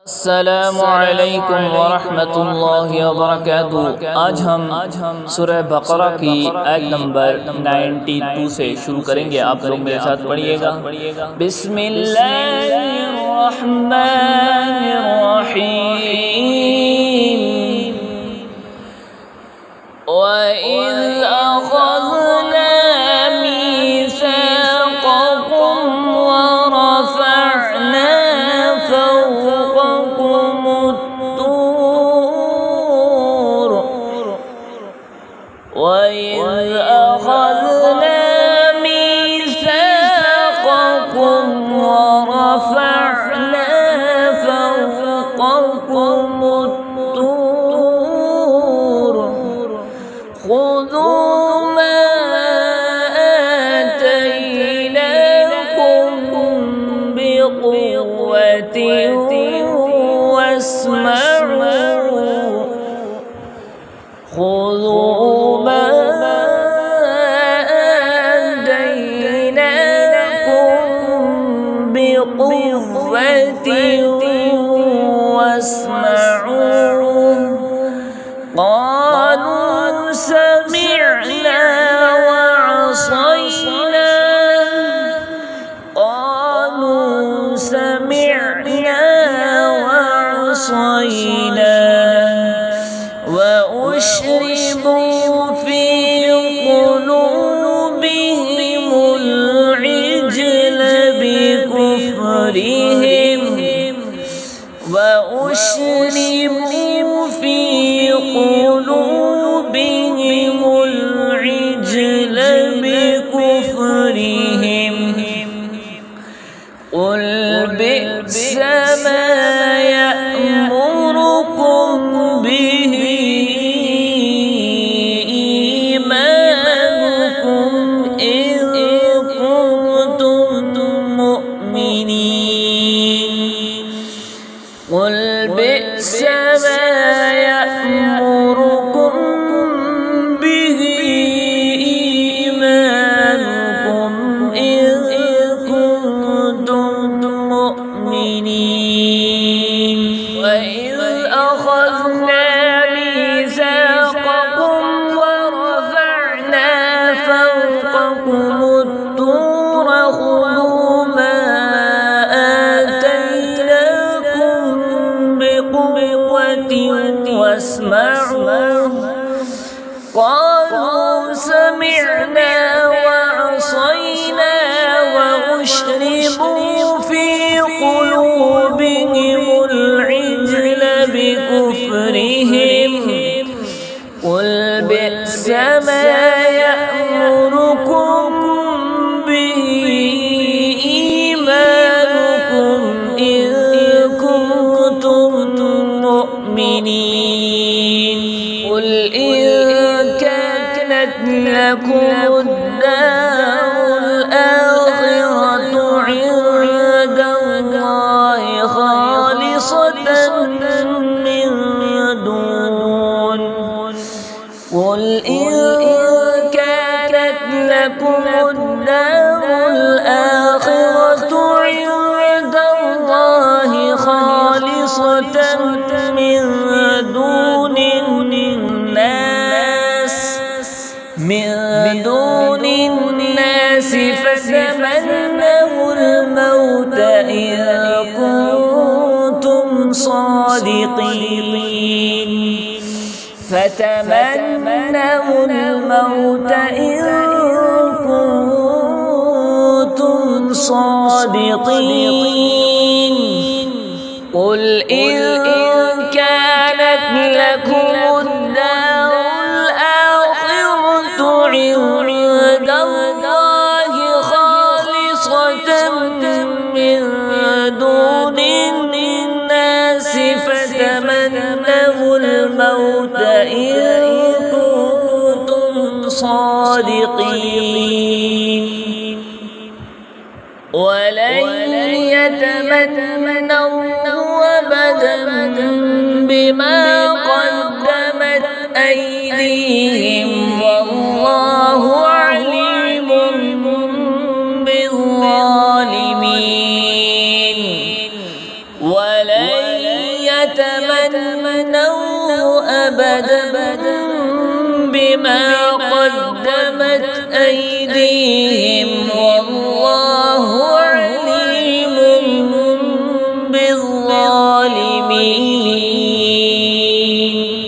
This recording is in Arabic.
अस्सलामु अलैकुम वरहमतुल्लाहि वबरकातुहू। आज हम सूरह बकरा की आयत नंबर 92 से शुरू करेंगे। आप लोग मेरे साथ पढ़िएगा। बिस्मिल्लाहिर्रहमानिर्रहीम। वइज़ अख़ज़ना मीसाक़कुम वरफ़अना وإذ أخذنا ميثاقكم ورفعنا فوقكم الطور خذوا ما آتيناكم بقوة واسمعوا خذوا ما بقوة واسمعوا قالوا سمعنا وعصينا قالوا سمعنا وعصينا وأشربوا في قلوبهم العجل بكفرهم وأشربوا في قلوبهم العجل بكفرهم قل بئس ما يأمركم به إيمانكم إن كنتم مؤمنين قل بئس ما يأمركم به إيمانكم إن كنتم مؤمنين وإذ أخذنا ميثاقكم ورفعنا فوقكم الطور خذوا ما آتيناكم بقوة واسمعوا قالوا سمعنا وعصينا وأشربوا في قلوبهم العجل بكفرهم قل بئس ما يأمركم به إيمانكم إن كنتم مؤمنين قل إن كانت لكم الدار الآخرة عند الله خالصة من دون قل إن كانت لكم الدار الآخرة عند الله خالصة من دون الناس فتمنوا الموت إن كنتم صادقين فتمنوا الموت إن كنتم صادقين قل إن كانت لكم الدار الآخرة عند الله خالصة من دون الناس فتمنوا الموت إن كنتم صادقين ولن يتمنوا أبدا بما قدمت أيديهم والله عليم بالظالمين ولن يتمنوا أبدا بما قدمت أيديهم